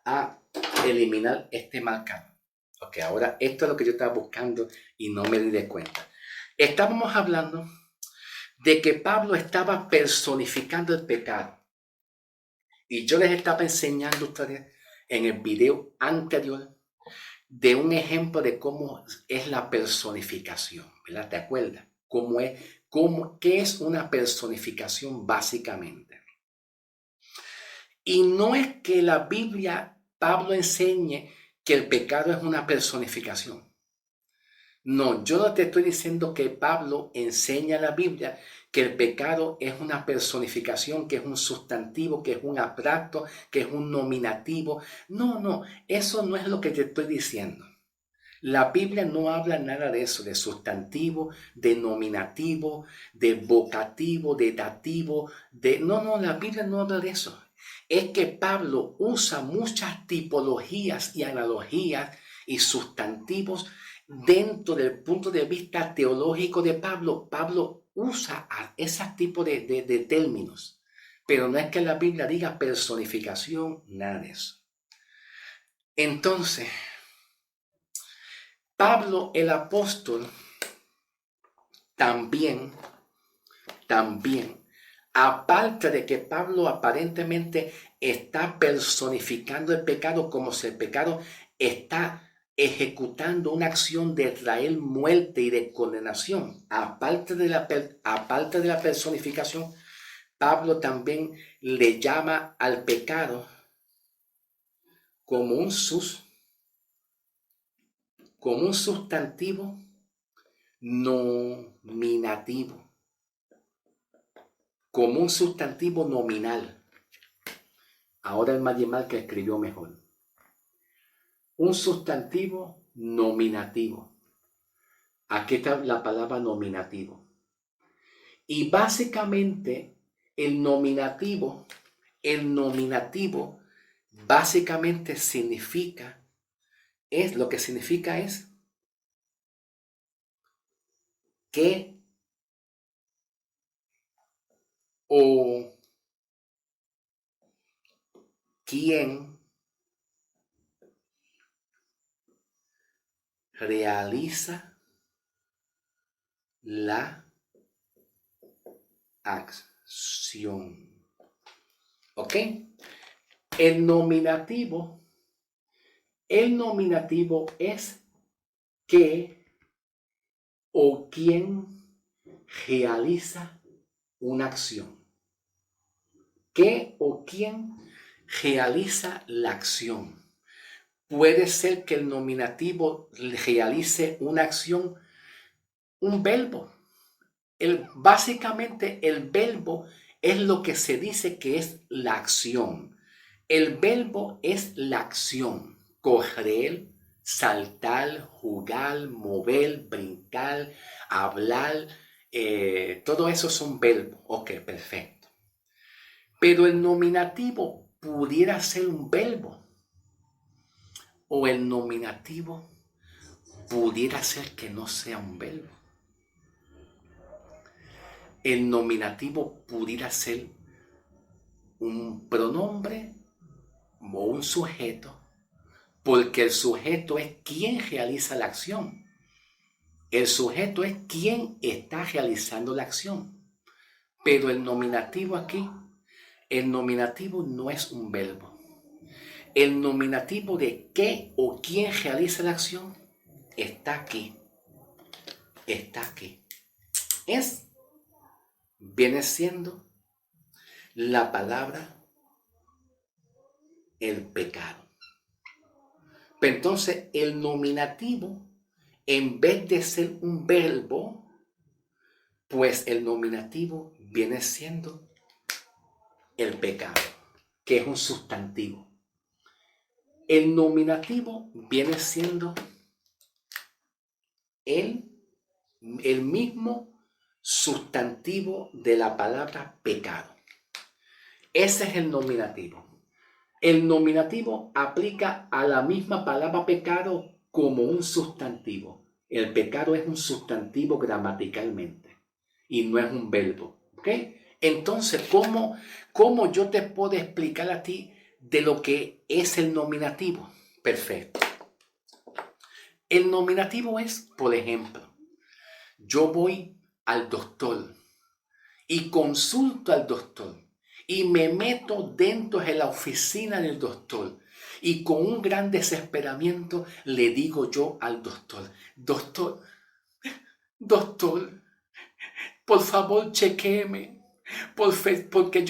a eliminar este marcador. Ok, ahora esto es lo que yo estaba buscando y no me di de cuenta. Estábamos hablando de que Pablo estaba personificando el pecado. Y yo les estaba enseñando a ustedes en el video anterior de un ejemplo de cómo es la personificación, ¿verdad? ¿Te acuerdas? ¿Qué es una personificación básicamente? Y no es que la Biblia, Pablo enseñe que el pecado es una personificación. No, yo no te estoy diciendo que Pablo enseña en la Biblia que el pecado es una personificación, que es un sustantivo, que es un abstracto, que es un nominativo. No, eso no es lo que te estoy diciendo. La Biblia no habla nada de eso, de sustantivo, de nominativo, de vocativo, de dativo, No, la Biblia no habla de eso. Es que Pablo usa muchas tipologías y analogías y sustantivos dentro del punto de vista teológico de Pablo. Pablo usa ese tipo de términos, pero no es que la Biblia diga personificación, nada de eso. Entonces, Pablo el apóstol también, aparte de que Pablo aparentemente está personificando el pecado como si el pecado está ejecutando una acción de traer muerte y de condenación, aparte de la personificación, Pablo también le llama al pecado como un sustantivo nominativo, como un sustantivo nominal. Ahora el Mayimar que escribió mejor. Un sustantivo nominativo. Aquí está la palabra nominativo. Y básicamente el nominativo básicamente lo que significa es que o quien realiza la acción. ¿Ok? El nominativo es que o quien realiza una acción. ¿Qué o quién realiza la acción? Puede ser que el nominativo realice una acción, un verbo. Básicamente el verbo es lo que se dice que es la acción. El verbo es la acción. Correr, saltar, jugar, mover, brincar, hablar. Todo eso son verbos. Ok, perfecto. Pero el nominativo pudiera ser un verbo. O el nominativo pudiera ser que no sea un verbo. El nominativo pudiera ser un pronombre o un sujeto, porque el sujeto es quien realiza la acción. El sujeto es quien está realizando la acción. Pero el nominativo no es un verbo. El nominativo de qué o quién realiza la acción está aquí. Viene siendo la palabra el pecado. Pero entonces el nominativo, en vez de ser un verbo, pues el nominativo viene siendo el pecado, que es un sustantivo. El nominativo viene siendo el mismo sustantivo de la palabra pecado. Ese es el nominativo. El nominativo aplica a la misma palabra pecado como un sustantivo. El pecado es un sustantivo gramaticalmente y no es un verbo. ¿Ok? Entonces, ¿cómo yo te puedo explicar a ti de lo que es el nominativo. Perfecto. El nominativo es, por ejemplo, yo voy al doctor y consulto al doctor y me meto dentro de la oficina del doctor y con un gran desesperamiento le digo yo al doctor, doctor, por favor chequéeme, porque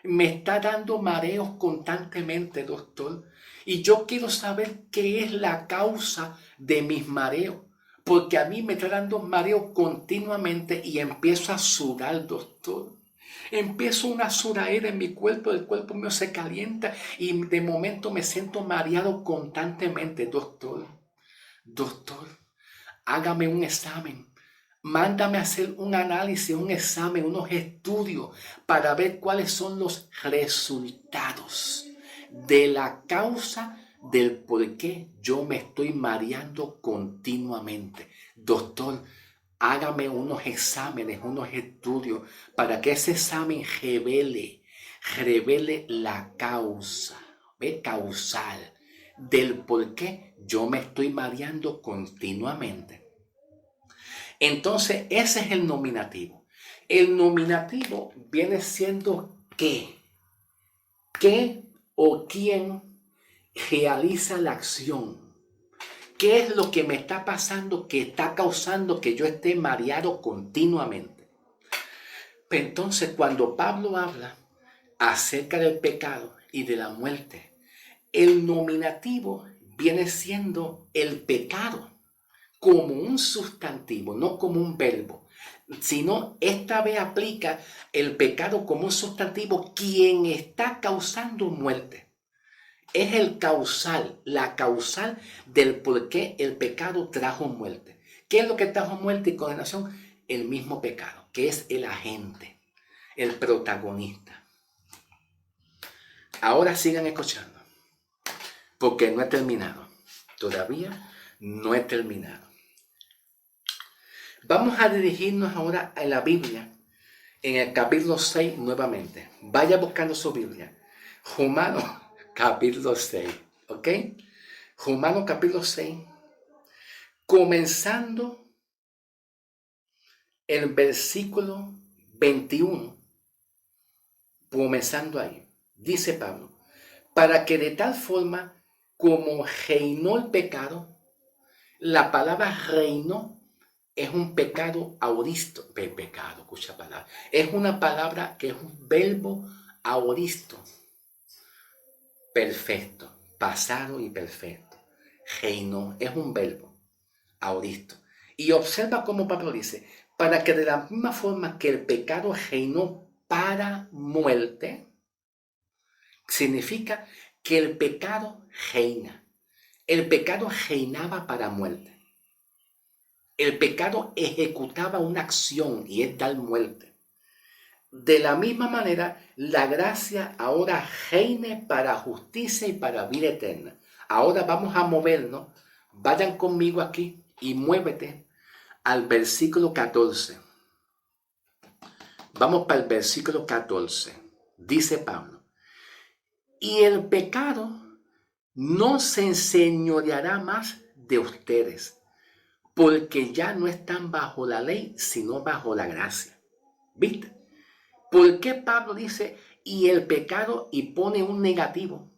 me está dando mareos constantemente, doctor, y yo quiero saber qué es la causa de mis mareos, porque a mí me está dando mareos continuamente y empiezo a sudar, doctor. Empiezo una sudadera en mi cuerpo, el cuerpo mío se calienta y de momento me siento mareado constantemente, doctor. Doctor, hágame un examen. Mándame a hacer un análisis, un examen, unos estudios para ver cuáles son los resultados de la causa del por qué yo me estoy mareando continuamente. Doctor, hágame unos exámenes, unos estudios para que ese examen revele la causa, causal del por qué yo me estoy mareando continuamente. Entonces, ese es el nominativo. El nominativo viene siendo qué. ¿Qué o quién realiza la acción? ¿Qué es lo que me está pasando que está causando que yo esté mareado continuamente? Pero entonces, cuando Pablo habla acerca del pecado y de la muerte, el nominativo viene siendo el pecado como un sustantivo, no como un verbo, sino esta vez aplica el pecado como un sustantivo, quien está causando muerte. Es el causal, la causal del por qué el pecado trajo muerte. ¿Qué es lo que trajo muerte y condenación? El mismo pecado, que es el agente, el protagonista. Ahora sigan escuchando, porque no he terminado. Todavía no he terminado. Vamos a dirigirnos ahora a la Biblia, en el capítulo 6 nuevamente. Vaya buscando su Biblia. Romanos capítulo 6, ¿ok? Romanos capítulo 6, comenzando el versículo 21, comenzando ahí. Dice Pablo, para que de tal forma como reinó el pecado, la palabra reinó es un pecado aoristo, escucha palabra. Es una palabra que es un verbo aoristo. Perfecto, pasado y perfecto. Reinó es un verbo aoristo. Y observa cómo Pablo dice, para que de la misma forma que el pecado reinó para muerte, significa que el pecado reina. El pecado reinaba para muerte. El pecado ejecutaba una acción y es dar muerte. De la misma manera, la gracia ahora reine para justicia y para vida eterna. Ahora vamos a movernos. Vayan conmigo aquí y muévete al versículo 14. Vamos para el versículo 14. Dice Pablo, y el pecado no se enseñoreará más de ustedes, porque ya no están bajo la ley, sino bajo la gracia. ¿Viste? ¿Por qué Pablo dice, y el pecado, y pone un negativo,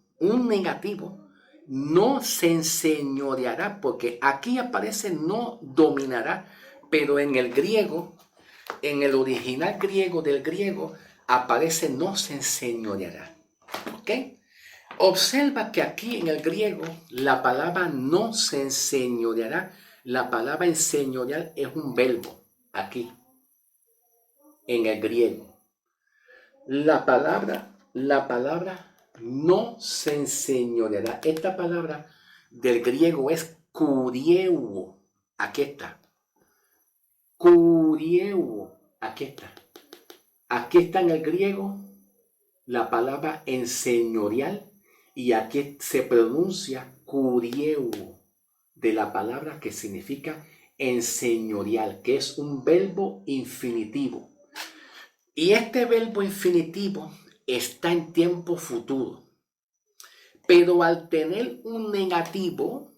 no se enseñoreará? Porque aquí aparece no dominará, pero en el griego, en el original griego del griego, aparece no se enseñoreará. ¿Ok? Observa que aquí en el griego la palabra no se enseñoreará, la palabra enseñorear es un verbo aquí en el griego. La palabra no se enseñoreará. Esta palabra del griego es kurieuo. Aquí está. Kurieuo. Aquí está. Aquí está en el griego la palabra enseñorial y aquí se pronuncia kurieuo, de la palabra que significa enseñorial, que es un verbo infinitivo. Y este verbo infinitivo está en tiempo futuro. Pero al tener un negativo,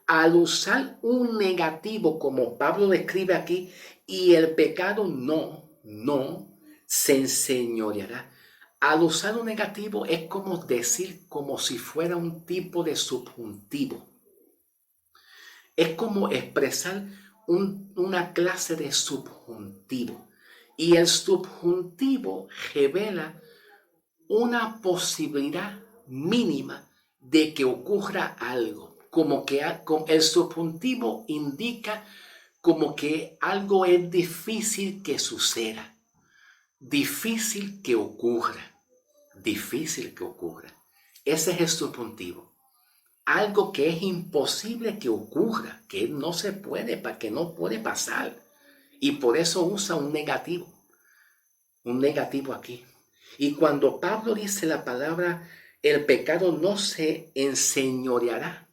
al usar un negativo como Pablo describe aquí, y el pecado no se enseñoreará. Al usar un negativo es como decir, como si fuera un tipo de subjuntivo. Es como expresar una clase de subjuntivo. Y el subjuntivo revela una posibilidad mínima de que ocurra algo. Como que el subjuntivo indica como que algo es difícil que suceda, difícil que ocurra, difícil que ocurra. Ese es el subjuntivo. Algo que es imposible que ocurra, que no se puede, que no puede pasar. Y por eso usa un negativo aquí. Y cuando Pablo dice la palabra, el pecado no se enseñoreará,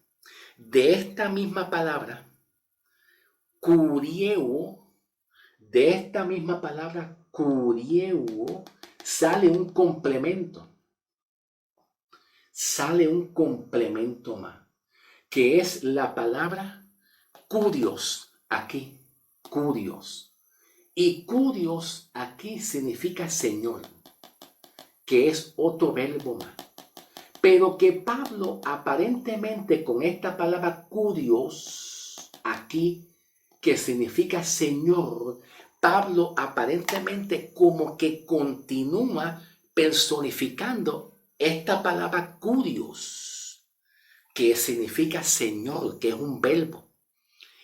de esta misma palabra, curieu, de esta misma palabra, curieu, sale un complemento. Sale un complemento más, que es la palabra curios aquí, curios. Y curios aquí significa Señor, que es otro verbo más. Pero que Pablo aparentemente con esta palabra curios aquí, que significa Señor, Pablo aparentemente como que continúa personificando esta palabra curios, que significa Señor, que es un verbo.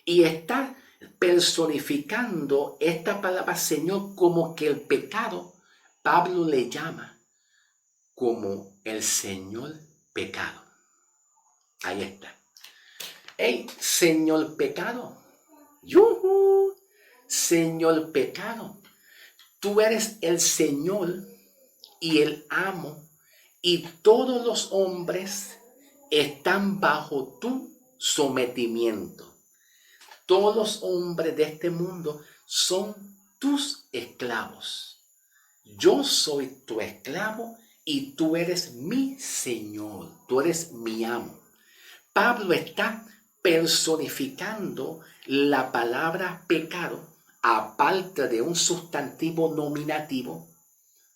Y está personificando esta palabra Señor como que el pecado, Pablo le llama como el Señor pecado. Ahí está. ¡Hey, Señor pecado! ¡Yuhu! Señor pecado. Tú eres el Señor y el amo, y todos los hombres están bajo tu sometimiento. Todos los hombres de este mundo son tus esclavos. Yo soy tu esclavo y tú eres mi Señor, tú eres mi amo. Pablo está personificando la palabra pecado, aparte de un sustantivo nominativo,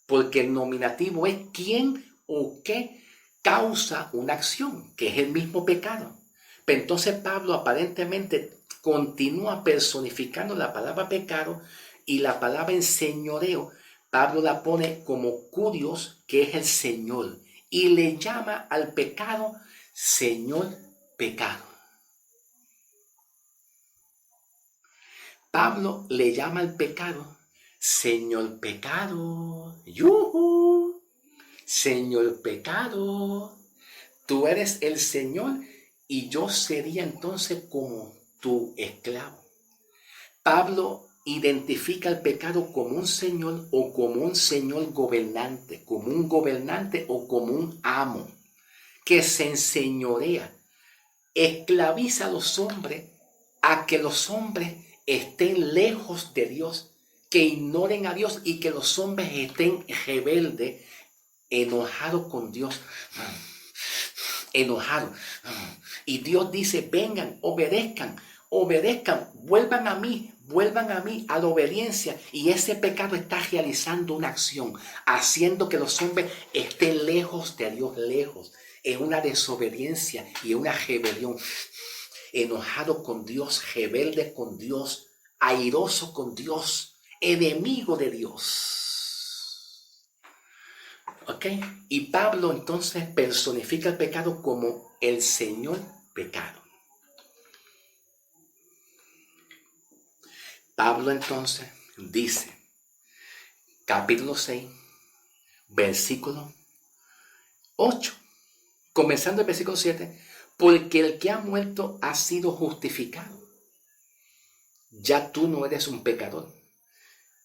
porque el nominativo es quién o qué causa una acción, que es el mismo pecado. Pero entonces Pablo aparentemente continúa personificando la palabra pecado y la palabra enseñoreo. Pablo la pone como curios, que es el Señor, y le llama al pecado Señor pecado. Pablo le llama al pecado Señor pecado. ¡Yuhu! Señor pecado. Tú eres el Señor y yo sería entonces como tu esclavo. Pablo identifica el pecado como un señor o como un señor gobernante, como un gobernante o como un amo que se enseñorea, esclaviza a los hombres a que los hombres estén lejos de Dios, que ignoren a Dios y que los hombres estén rebeldes, enojados con Dios, enojados. Y Dios dice, vengan, obedezcan, vuelvan a mí a la obediencia. Y ese pecado está realizando una acción, haciendo que los hombres estén lejos de Dios, lejos, en una desobediencia y una rebelión. Enojado con Dios, rebelde con Dios, airoso con Dios, enemigo de Dios. ¿Ok? Y Pablo entonces personifica el pecado como el Señor pecado. Pablo entonces dice, capítulo 6, versículo 8, comenzando el versículo 7, porque el que ha muerto ha sido justificado. Ya tú no eres un pecador.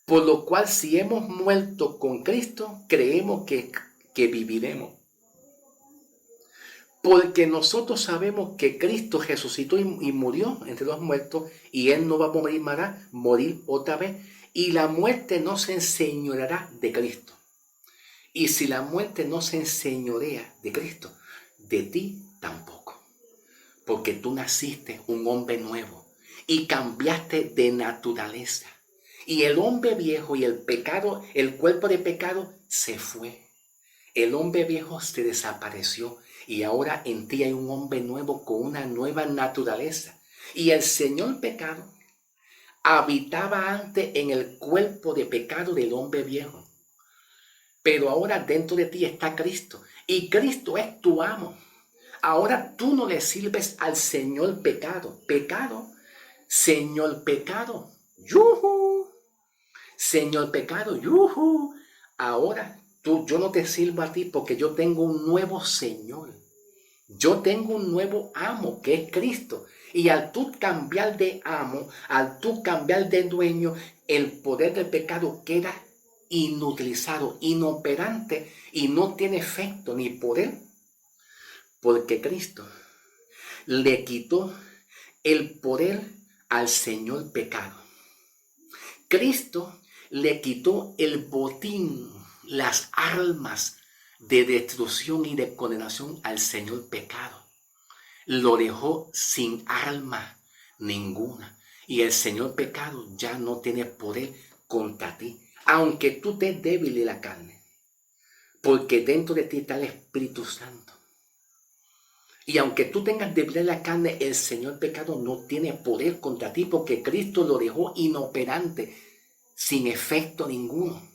Por lo cual, si hemos muerto con Cristo, creemos que viviremos. Porque nosotros sabemos que Cristo resucitó y murió entre los muertos, y Él no va a morir otra vez, y la muerte no se enseñoreará de Cristo. Y si la muerte no se enseñorea de Cristo, de ti tampoco. Porque tú naciste un hombre nuevo y cambiaste de naturaleza. Y el hombre viejo y el pecado, el cuerpo de pecado se fue. El hombre viejo se desapareció y ahora en ti hay un hombre nuevo con una nueva naturaleza. Y el Señor pecado habitaba antes en el cuerpo de pecado del hombre viejo. Pero ahora dentro de ti está Cristo y Cristo es tu amo. Ahora tú no le sirves al Señor pecado. Pecado, Señor pecado. ¡Yujú! Señor pecado, ¡yujú! Ahora yo no te sirvo a ti porque yo tengo un nuevo Señor. Yo tengo un nuevo amo que es Cristo. Y al tú cambiar de amo, al tú cambiar de dueño, el poder del pecado queda inutilizado, inoperante y no tiene efecto ni poder. Porque Cristo le quitó el poder al Señor pecado. Cristo le quitó el botín, las armas de destrucción y de condenación al Señor pecado. Lo dejó sin arma ninguna. Y el Señor pecado ya no tiene poder contra ti, aunque tú estés débil de la carne, porque dentro de ti está el Espíritu Santo. Y aunque tú tengas debilidad en la carne, el Señor pecado no tiene poder contra ti porque Cristo lo dejó inoperante, sin efecto ninguno.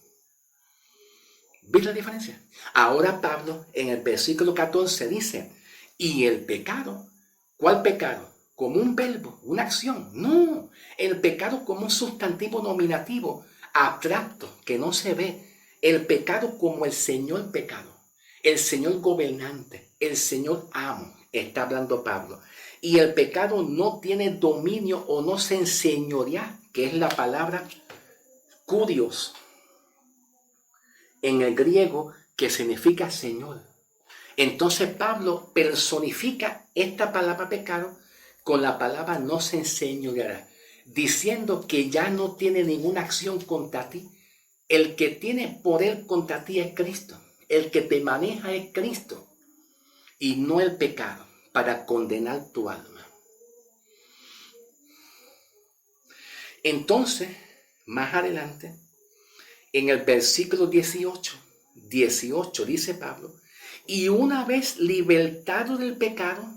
¿Ves la diferencia? Ahora Pablo en el versículo 14 dice, y el pecado, ¿cuál pecado? Como un verbo, una acción. No, el pecado como un sustantivo nominativo, abstracto, que no se ve. El pecado como el Señor pecado, el Señor gobernante, el Señor amo, está hablando Pablo. Y el pecado no tiene dominio o no se enseñorea, que es la palabra kurios en el griego, que significa Señor. Entonces Pablo personifica esta palabra pecado con la palabra no se enseñoreará, diciendo que ya no tiene ninguna acción contra ti. El que tiene poder contra ti es Cristo. El que te maneja es Cristo y no el pecado para condenar tu alma. Entonces, más adelante, en el versículo 18 dice Pablo, y una vez libertados del pecado,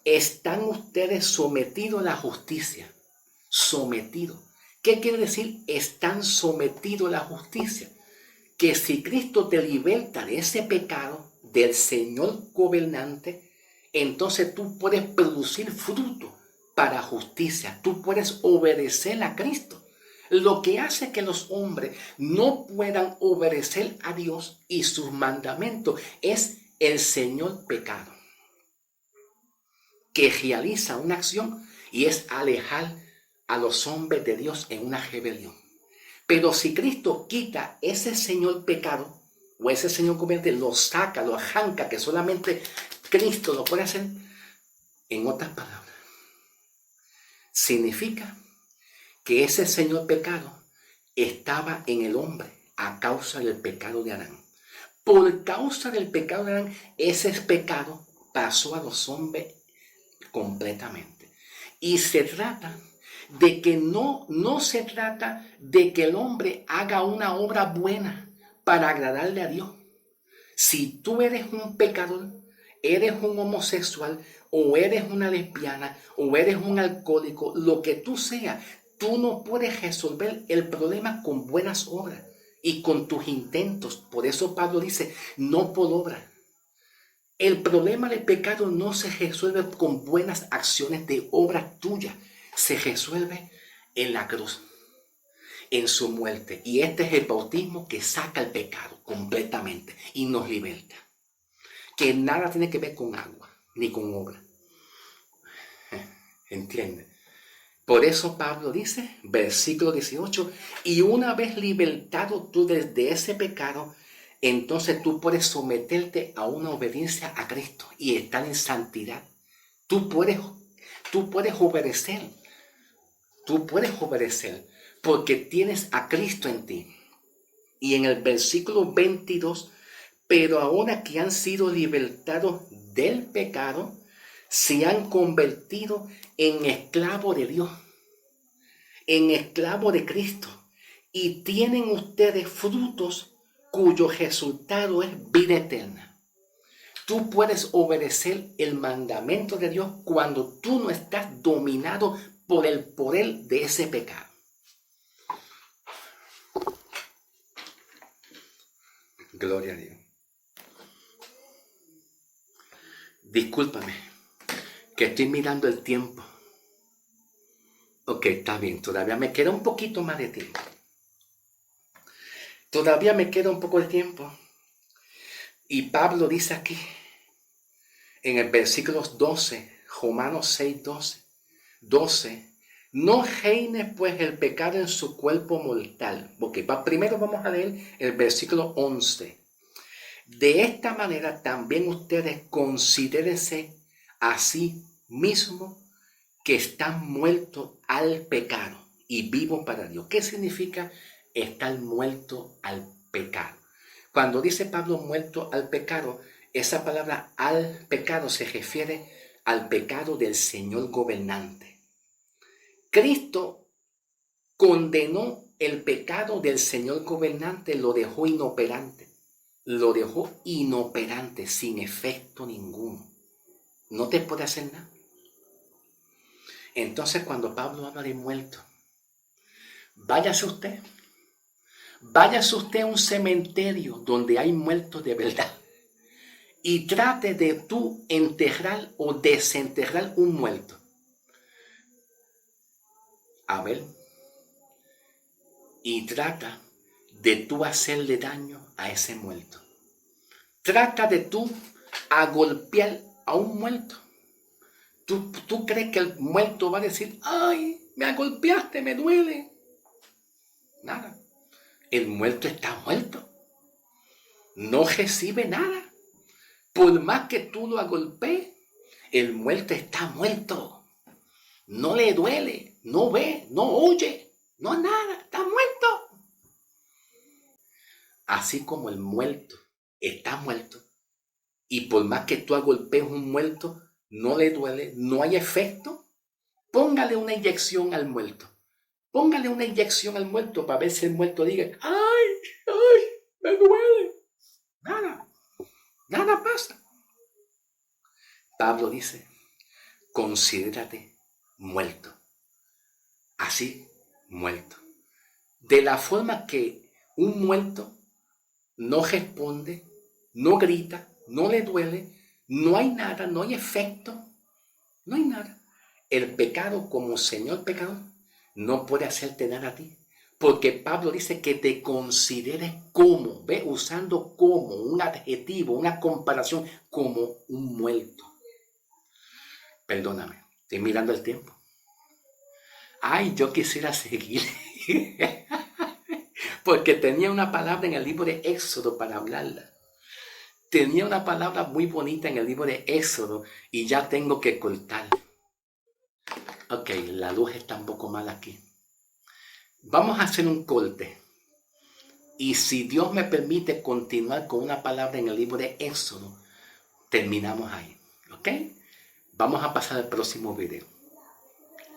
están ustedes sometidos a la justicia. Sometidos. ¿Qué quiere decir? Están sometidos a la justicia. Que si Cristo te liberta de ese pecado, del Señor gobernante, entonces tú puedes producir fruto para justicia. Tú puedes obedecer a Cristo. Lo que hace que los hombres no puedan obedecer a Dios y sus mandamientos es el Señor pecado, que realiza una acción y es alejar a los hombres de Dios en una rebelión. Pero si Cristo quita ese Señor pecado o ese Señor gobernante, lo saca, lo arranca, que solamente Cristo lo puede hacer, en otras palabras, significa que ese Señor pecado estaba en el hombre a causa del pecado de Adán. Por causa del pecado de Adán, ese pecado pasó a los hombres completamente. Y se trata de que no se trata de que el hombre haga una obra buena para agradarle a Dios. Si tú eres un pecador, eres un homosexual, o eres una lesbiana, o eres un alcohólico, lo que tú seas, tú no puedes resolver el problema con buenas obras y con tus intentos. Por eso Pablo dice, no por obra. El problema del pecado no se resuelve con buenas acciones de obra tuya. Se resuelve en la cruz, en su muerte. Y este es el bautismo que saca el pecado completamente y nos liberta. Que nada tiene que ver con agua ni con obra. ¿Entiendes? Por eso Pablo dice, versículo 18, y una vez libertado tú de ese pecado, entonces tú puedes someterte a una obediencia a Cristo y estar en santidad. Tú puedes obedecer. Tú puedes obedecer porque tienes a Cristo en ti. Y en el versículo 22, pero ahora que han sido libertados del pecado, se han convertido en esclavos de Dios, en esclavos de Cristo. Y tienen ustedes frutos cuyo resultado es vida eterna. Tú puedes obedecer el mandamiento de Dios cuando tú no estás dominado por el poder de ese pecado. Gloria a Dios. Discúlpame, que estoy mirando el tiempo. Ok, está bien, todavía me queda un poquito más de tiempo. Todavía me queda un poco de tiempo. Y Pablo dice aquí, en el versículo 12, Romanos 6, 12, no reine pues el pecado en su cuerpo mortal. Ok, primero vamos a leer el versículo 11. De esta manera también ustedes considérense a sí mismos que están muertos al pecado y vivos para Dios. ¿Qué significa estar muerto al pecado? Cuando dice Pablo muerto al pecado, esa palabra al pecado se refiere al pecado del Señor gobernante. Cristo condenó el pecado del Señor gobernante, lo dejó inoperante. Lo dejó inoperante, sin efecto ninguno. No te puede hacer nada. Entonces, cuando Pablo habla de muerto, váyase usted a un cementerio donde hay muertos de verdad y trate de tú enterrar o desenterrar un muerto. A ver, y trata de tú hacerle daño a ese muerto. Trata de tú a golpear a un muerto. ¿Tú crees que el muerto va a decir, ay, me golpeaste, me duele? Nada. El muerto está muerto. No recibe nada. Por más que tú lo golpees, el muerto está muerto. No le duele, no ve, no oye, no nada, está muerto. Así como el muerto está muerto, y por más que tú golpees un muerto, no le duele, no hay efecto, póngale una inyección al muerto. Póngale una inyección al muerto para ver si el muerto diga, ay, me duele. Nada pasa. Pablo dice, considérate muerto. Así, muerto. De la forma que un muerto no responde, no grita, no le duele, no hay nada, no hay efecto, no hay nada. El pecado como Señor pecador no puede hacerte nada a ti. Porque Pablo dice que te consideres como, ve, usando como un adjetivo, una comparación, como un muerto. Perdóname, estoy mirando el tiempo. Ay, yo quisiera seguir. Porque tenía una palabra en el libro de Éxodo para hablarla. Tenía una palabra muy bonita en el libro de Éxodo y ya tengo que cortar. Ok, la luz está un poco mal aquí. Vamos a hacer un corte. Y si Dios me permite continuar con una palabra en el libro de Éxodo, terminamos ahí. ¿Ok? Vamos a pasar al próximo video.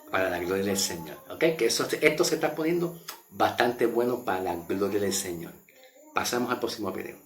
Para la gloria del Señor. ¿Ok? Que esto se está poniendo bastante bueno para la gloria del Señor. Pasamos al próximo video.